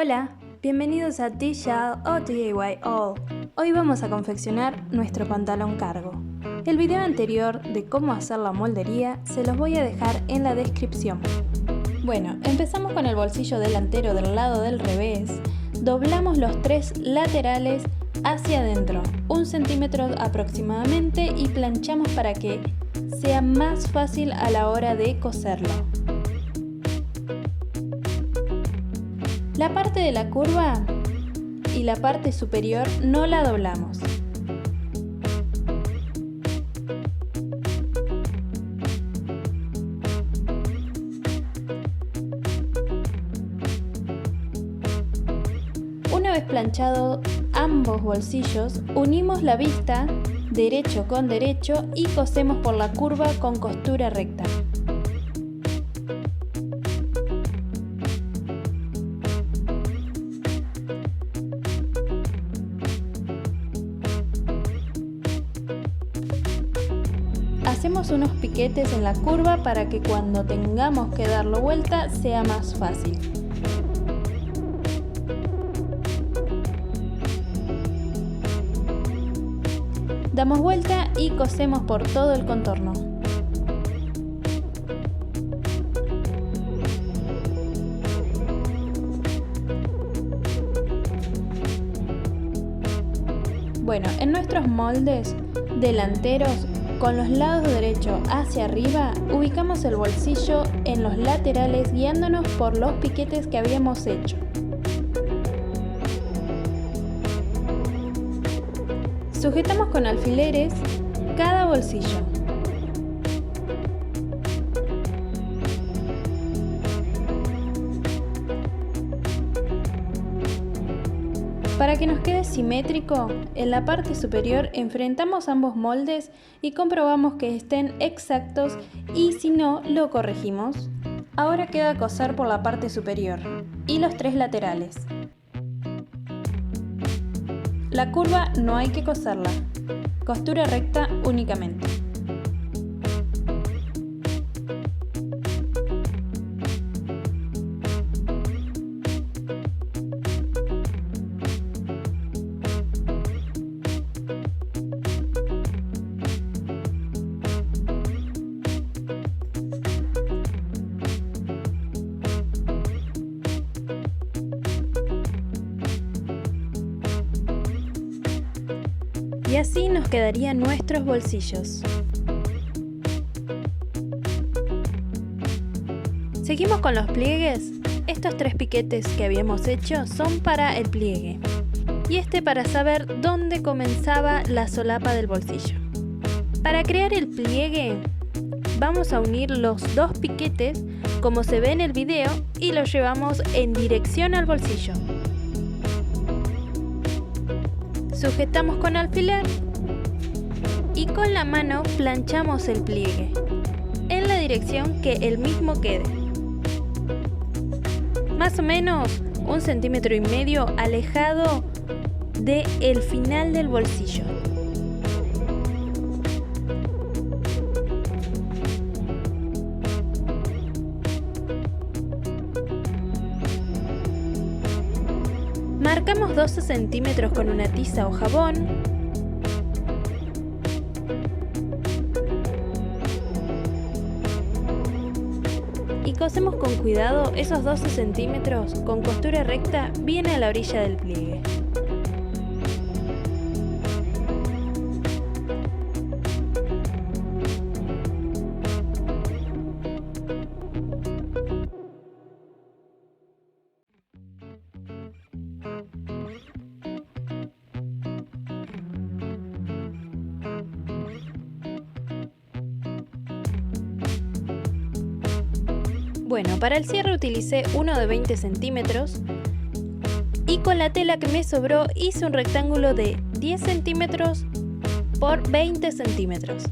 Hola, bienvenidos a T-Shall o DIY All. Hoy vamos a confeccionar nuestro pantalón cargo. El video anterior de cómo hacer la moldería se los voy a dejar en la descripción. Bueno, empezamos con el bolsillo delantero del lado del revés. Doblamos los tres laterales hacia adentro, 1 centímetro aproximadamente, y planchamos para que sea más fácil a la hora de coserlo. La parte de la curva y la parte superior no la doblamos. Una vez planchado ambos bolsillos, unimos la vista derecho con derecho y cosemos por la curva con costura recta. Hacemos unos piquetes en la curva para que cuando tengamos que darlo vuelta sea más fácil. Damos vuelta y cosemos por todo el contorno. Bueno, en nuestros moldes delanteros, con los lados derechos hacia arriba, ubicamos el bolsillo en los laterales guiándonos por los piquetes que habíamos hecho. Sujetamos con alfileres cada bolsillo. Para que nos quede simétrico, en la parte superior enfrentamos ambos moldes y comprobamos que estén exactos, y si no, lo corregimos. Ahora queda coser por la parte superior y los tres laterales. La curva no hay que coserla, costura recta únicamente. Y así nos quedarían nuestros bolsillos. Seguimos con los pliegues. Estos tres piquetes que habíamos hecho son para el pliegue, y este para saber dónde comenzaba la solapa del bolsillo. Para crear el pliegue vamos a unir los dos piquetes como se ve en el video y los llevamos en dirección al bolsillo. Sujetamos con alfiler y con la mano planchamos el pliegue en la dirección que el mismo quede. Más o menos 1,5 centímetros alejado del final del bolsillo. Marcamos 12 centímetros con una tiza o jabón. Y cosemos con cuidado esos 12 centímetros con costura recta bien a la orilla del pliegue. Bueno, para el cierre utilicé uno de 20 centímetros y con la tela que me sobró hice un rectángulo de 10 centímetros por 20 centímetros.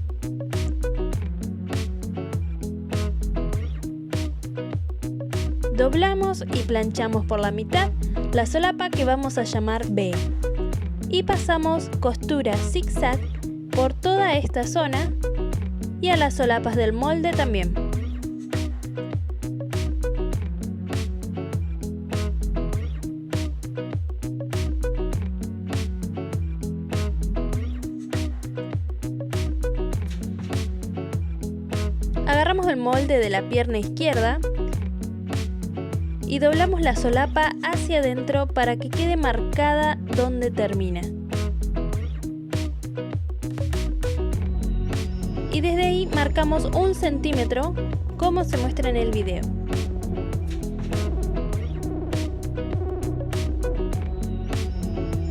Doblamos y planchamos por la mitad la solapa que vamos a llamar B y pasamos costura zigzag por toda esta zona y a las solapas del molde también. el molde de la pierna izquierda y doblamos la solapa hacia adentro para que quede marcada donde termina. Y desde ahí marcamos 1 centímetro, como se muestra en el video.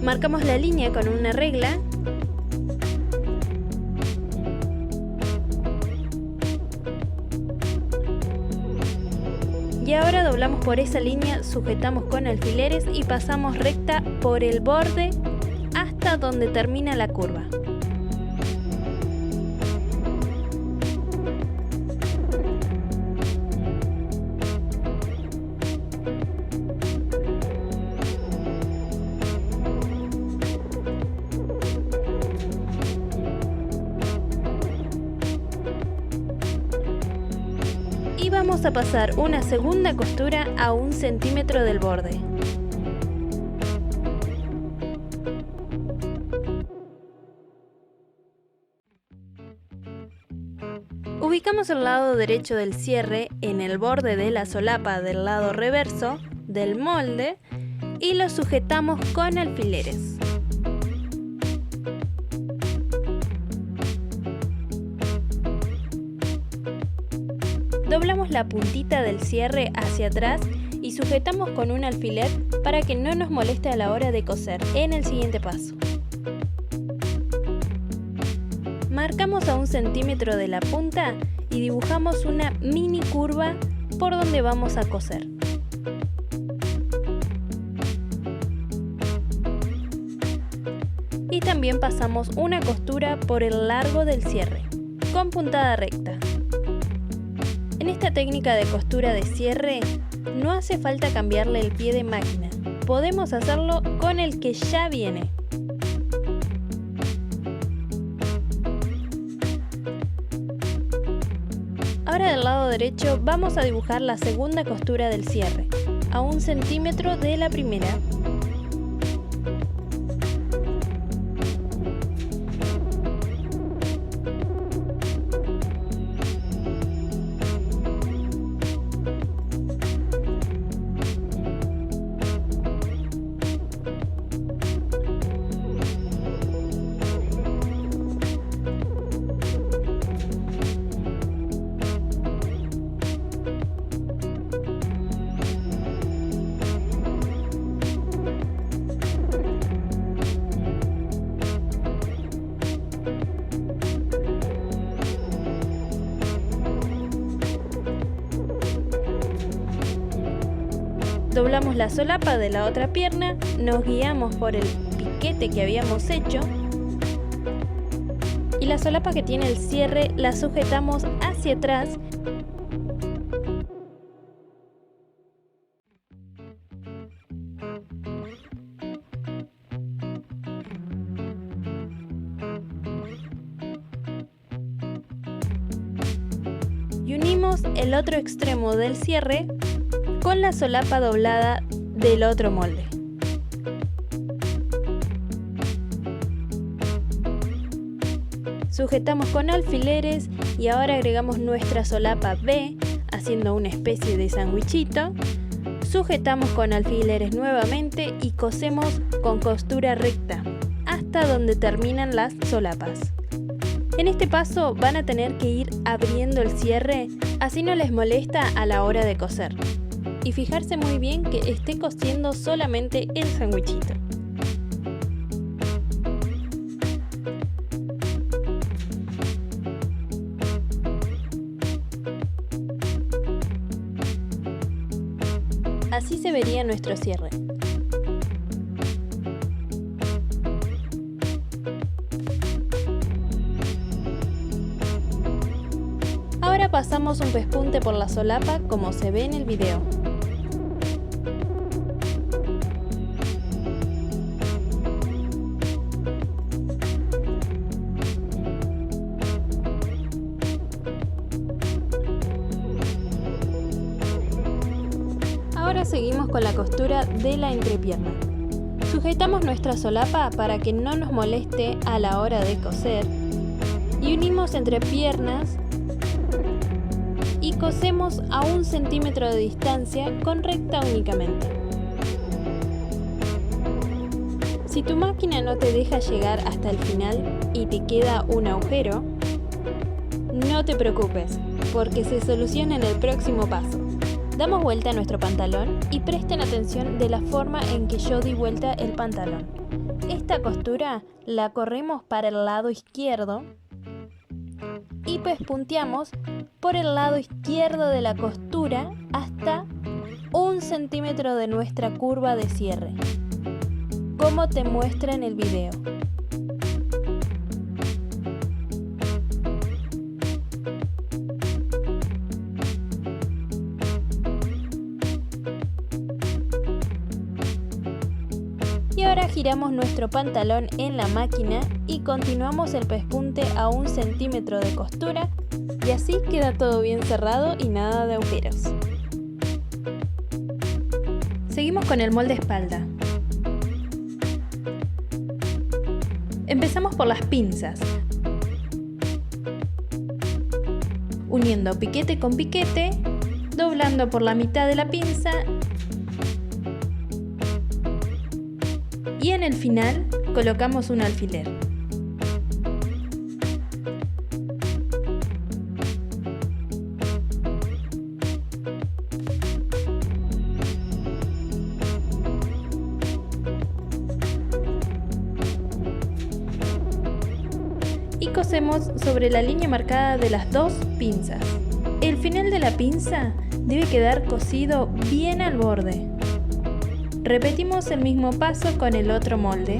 Marcamos la línea con una regla. Y ahora doblamos por esa línea, sujetamos con alfileres y pasamos recta por el borde hasta donde termina la curva. Y vamos a pasar una segunda costura a 1 centímetro del borde. Ubicamos el lado derecho del cierre en el borde de la solapa del lado reverso del molde y lo sujetamos con alfileres. Doblamos la puntita del cierre hacia atrás y sujetamos con un alfiler para que no nos moleste a la hora de coser en el siguiente paso. Marcamos a 1 centímetro de la punta y dibujamos una mini curva por donde vamos a coser. Y también pasamos una costura por el largo del cierre, con puntada recta. En esta técnica de costura de cierre no hace falta cambiarle el pie de máquina, podemos hacerlo con el que ya viene. Ahora del lado derecho vamos a dibujar la segunda costura del cierre, a 1 centímetro de la primera. Doblamos la solapa de la otra pierna, nos guiamos por el piquete que habíamos hecho y la solapa que tiene el cierre la sujetamos hacia atrás . Y unimos el otro extremo del cierre con la solapa doblada del otro molde. Sujetamos con alfileres y ahora agregamos nuestra solapa B haciendo una especie de sandwichito. Sujetamos con alfileres nuevamente y cosemos con costura recta hasta donde terminan las solapas. En este paso van a tener que ir abriendo el cierre, así no les molesta a la hora de coser. Y fijarse muy bien que esté cosiendo solamente el sandwichito. Así se vería nuestro cierre. Ahora pasamos un pespunte por la solapa como se ve en el video. Ahora seguimos con la costura de la entrepierna. Sujetamos nuestra solapa para que no nos moleste a la hora de coser y unimos entre piernas cosemos a 1 centímetro de distancia con recta únicamente. Si tu máquina no te deja llegar hasta el final y te queda un agujero, no te preocupes, porque se soluciona en el próximo paso. Damos vuelta a nuestro pantalón y presten atención de la forma en que yo di vuelta el pantalón. Esta costura la corremos para el lado izquierdo y pespunteamos por el lado izquierdo de la costura hasta 1 centímetro de nuestra curva de cierre, como te muestra en el video. Y ahora giramos nuestro pantalón en la máquina y continuamos el pespunte a 1 centímetro de costura y así queda todo bien cerrado y nada de agujeros. Seguimos con el molde espalda. Empezamos por las pinzas, uniendo piquete con piquete, doblando por la mitad de la pinza y en el final colocamos un alfiler. Y cosemos sobre la línea marcada de las dos pinzas. El final de la pinza debe quedar cosido bien al borde. Repetimos el mismo paso con el otro molde.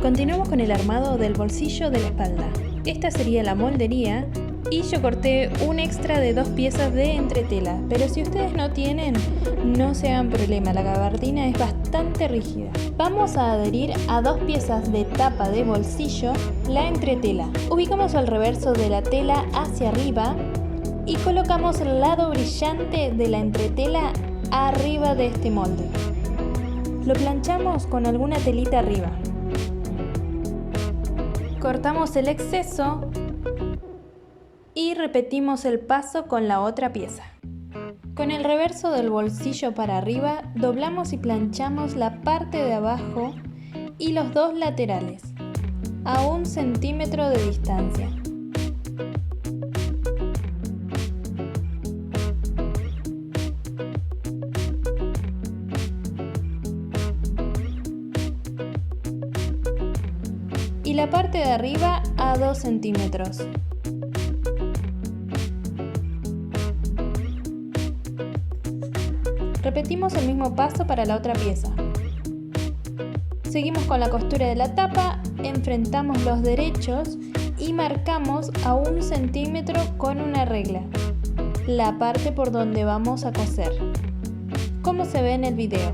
Continuamos con el armado del bolsillo de la espalda. Esta sería la moldería y yo corté un extra de 2 piezas de entretela, pero si ustedes no tienen, no se hagan problema, la gabardina es bastante rígida. Vamos a adherir a 2 piezas de tapa de bolsillo la entretela. Ubicamos el reverso de la tela hacia arriba y colocamos el lado brillante de la entretela arriba de este molde. Lo planchamos con alguna telita arriba. Cortamos el exceso y repetimos el paso con la otra pieza. Con el reverso del bolsillo para arriba, doblamos y planchamos la parte de abajo y los dos laterales, a 1 centímetro de distancia. Y la parte de arriba a 2 centímetros. Repetimos el mismo paso para la otra pieza. Seguimos con la costura de la tapa, enfrentamos los derechos y marcamos a 1 centímetro con una regla, la parte por donde vamos a coser, como se ve en el video.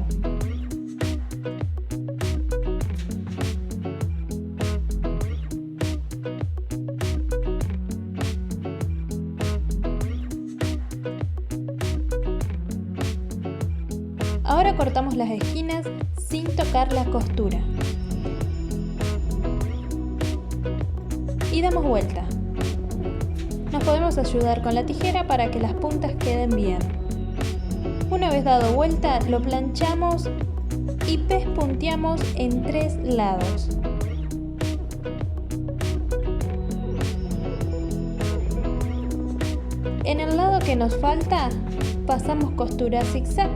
Ahora cortamos las esquinas sin tocar la costura. Y damos vuelta. Nos podemos ayudar con la tijera para que las puntas queden bien. Una vez dado vuelta, lo planchamos y pespunteamos en 3 lados. En el lado que nos falta, pasamos costura zigzag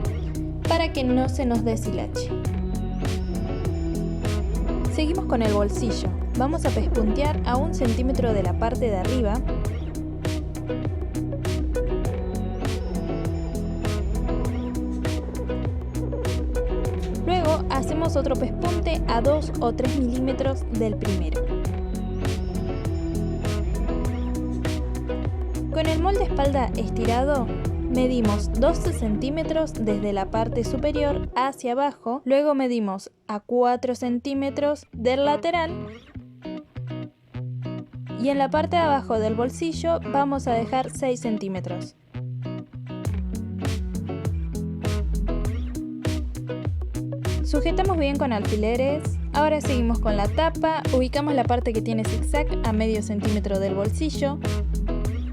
para que no se nos deshilache. Seguimos con el bolsillo. Vamos a pespuntear a 1 centímetro de la parte de arriba. Luego hacemos otro pespunte a 2 o 3 milímetros del primero. Con el molde espalda estirado, medimos 12 centímetros desde la parte superior hacia abajo, luego medimos a 4 centímetros del lateral y en la parte de abajo del bolsillo vamos a dejar 6 centímetros. Sujetamos bien con alfileres Ahora seguimos con la tapa, ubicamos la parte que tiene zigzag a medio centímetro del bolsillo,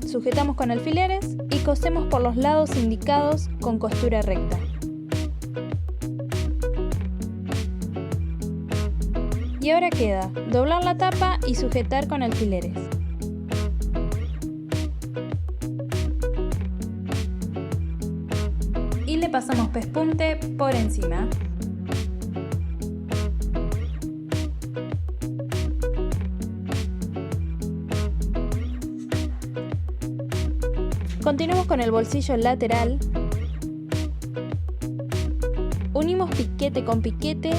sujetamos con alfileres y cosemos por los lados indicados con costura recta. Y ahora queda doblar la tapa y sujetar con alfileres. Y le pasamos pespunte por encima. Continuamos con el bolsillo lateral. Unimos piquete con piquete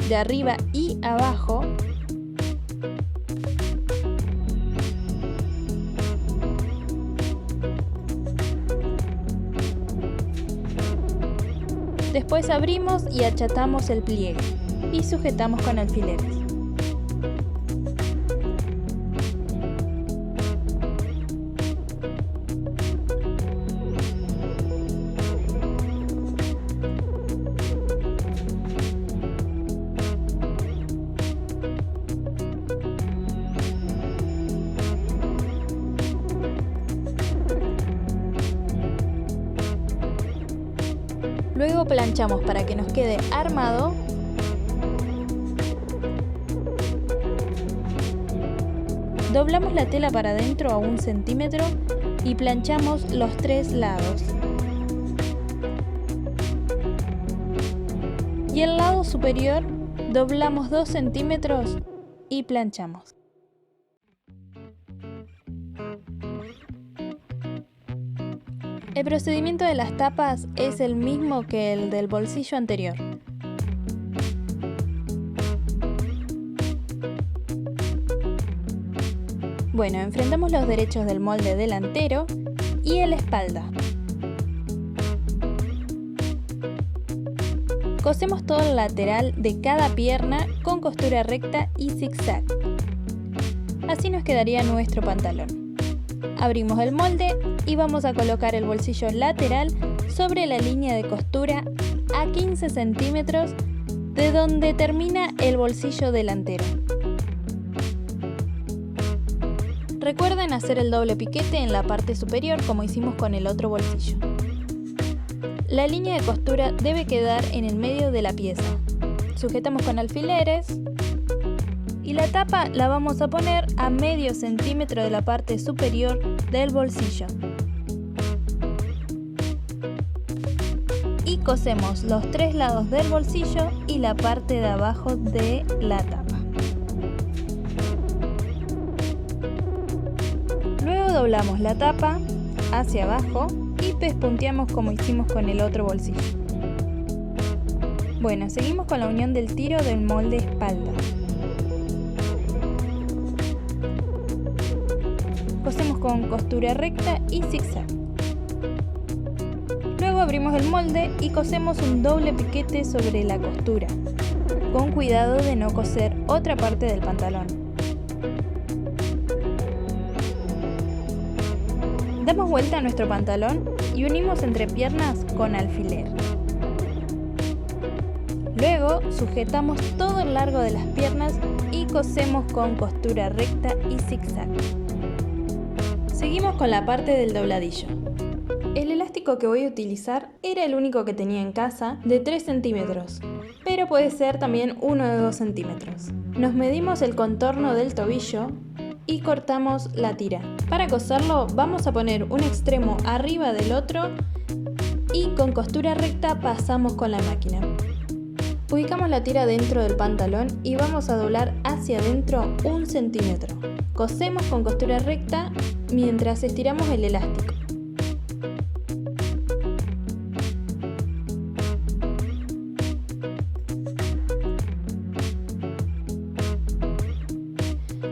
de arriba y abajo. Después abrimos y achatamos el pliegue y sujetamos con alfileres. Luego planchamos para que nos quede armado. Doblamos la tela para adentro a 1 centímetro y planchamos los 3 lados. Y el lado superior doblamos 2 centímetros y planchamos. El procedimiento de las tapas es el mismo que el del bolsillo anterior. Bueno, enfrentamos los derechos del molde delantero y el espalda. Cosemos todo el lateral de cada pierna con costura recta y zigzag. Así nos quedaría nuestro pantalón. Abrimos el molde y vamos a colocar el bolsillo lateral sobre la línea de costura a 15 centímetros de donde termina el bolsillo delantero. Recuerden hacer el doble piquete en la parte superior como hicimos con el otro bolsillo. La línea de costura debe quedar en el medio de la pieza. Sujetamos con alfileres y la tapa la vamos a poner a medio centímetro de la parte superior del bolsillo. Y cosemos los 3 lados del bolsillo y la parte de abajo de la tapa. Luego doblamos la tapa hacia abajo y pespunteamos como hicimos con el otro bolsillo. Bueno, seguimos con la unión del tiro del molde espalda. Cosemos con costura recta y zigzag. Luego abrimos el molde y cosemos un doble piquete sobre la costura, con cuidado de no coser otra parte del pantalón. Damos vuelta a nuestro pantalón y unimos entre piernas con alfiler. Luego sujetamos todo el largo de las piernas y cosemos con costura recta y zigzag. Seguimos con la parte del dobladillo. El elástico que voy a utilizar era el único que tenía en casa, de 3 centímetros, pero puede ser también uno de 2 centímetros. Nos medimos el contorno del tobillo y cortamos la tira. Para coserlo vamos a poner un extremo arriba del otro y con costura recta pasamos con la máquina. Ubicamos la tira dentro del pantalón y vamos a doblar hacia adentro 1 centímetro. Cosemos con costura recta mientras estiramos el elástico.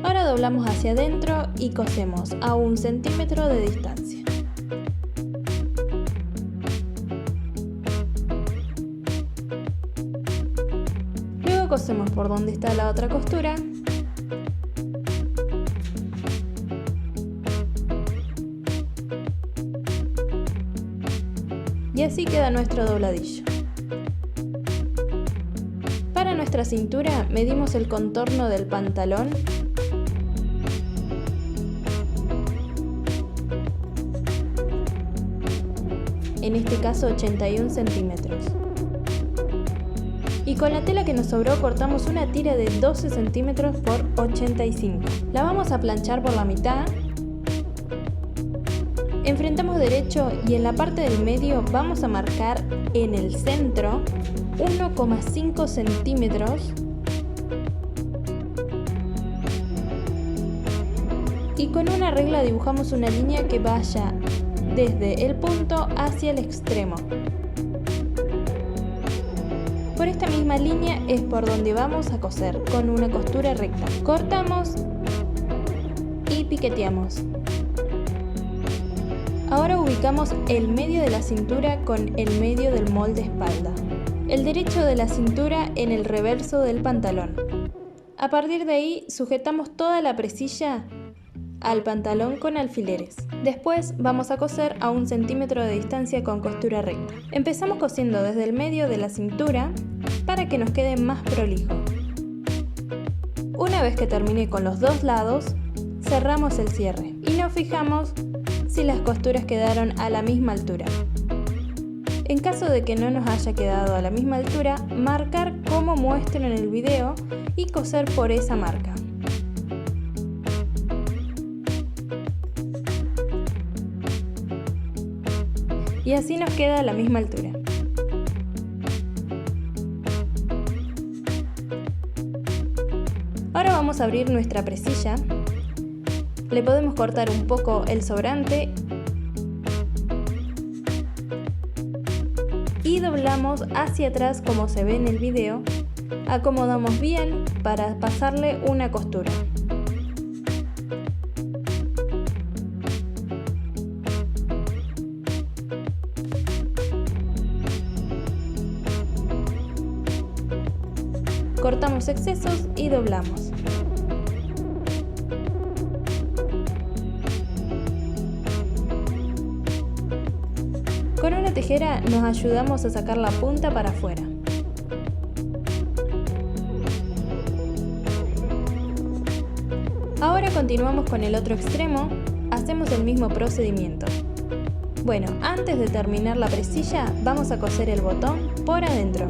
Ahora doblamos hacia adentro y cosemos a 1 centímetro de distancia. Luego cosemos por donde está la otra costura. Y así queda nuestro dobladillo. nuestra cintura medimos el contorno del pantalón . En este caso 81 centímetros. Y con la tela que nos sobró cortamos una tira de 12 centímetros por 85. La vamos a planchar por la mitad. Enfrentamos derecho y en la parte del medio vamos a marcar en el centro 1,5 centímetros y con una regla dibujamos una línea que vaya desde el punto hacia el extremo. Por esta misma línea es por donde vamos a coser con una costura recta. Cortamos y piqueteamos. Ahora ubicamos el medio de la cintura con el medio del molde espalda. El derecho de la cintura en el reverso del pantalón. A partir de ahí sujetamos toda la presilla al pantalón con alfileres. Después vamos a coser a 1 centímetro de distancia con costura recta. Empezamos cosiendo desde el medio de la cintura para que nos quede más prolijo. Una vez que termine con los dos lados, cerramos el cierre y nos fijamos si las costuras quedaron a la misma altura. En caso de que no nos haya quedado a la misma altura, marcar como muestro en el video y coser por esa marca. Y así nos queda a la misma altura. Ahora vamos a abrir nuestra presilla. Le podemos cortar un poco el sobrante y doblamos hacia atrás como se ve en el video. Acomodamos bien para pasarle una costura. Cortamos excesos y doblamos. Con una tijera nos ayudamos a sacar la punta para afuera. Ahora continuamos con el otro extremo, hacemos el mismo procedimiento. Bueno, antes de terminar la presilla, vamos a coser el botón por adentro.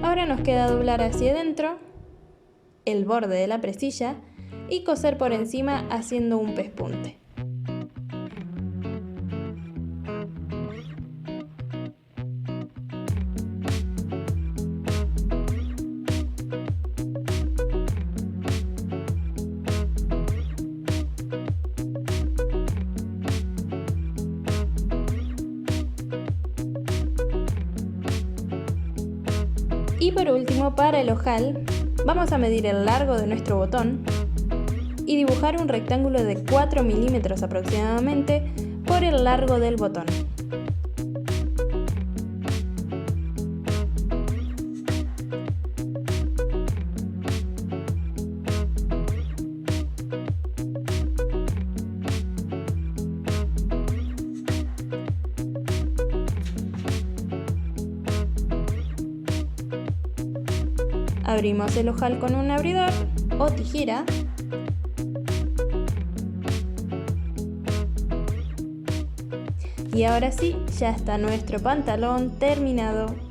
Ahora nos queda doblar hacia adentro el borde de la presilla y coser por encima haciendo un pespunte. Y por último, para el ojal, vamos a medir el largo de nuestro botón y dibujar un rectángulo de 4 milímetros aproximadamente por el largo del botón. Abrimos el ojal con un abridor o tijera y ahora sí, ya está nuestro pantalón terminado.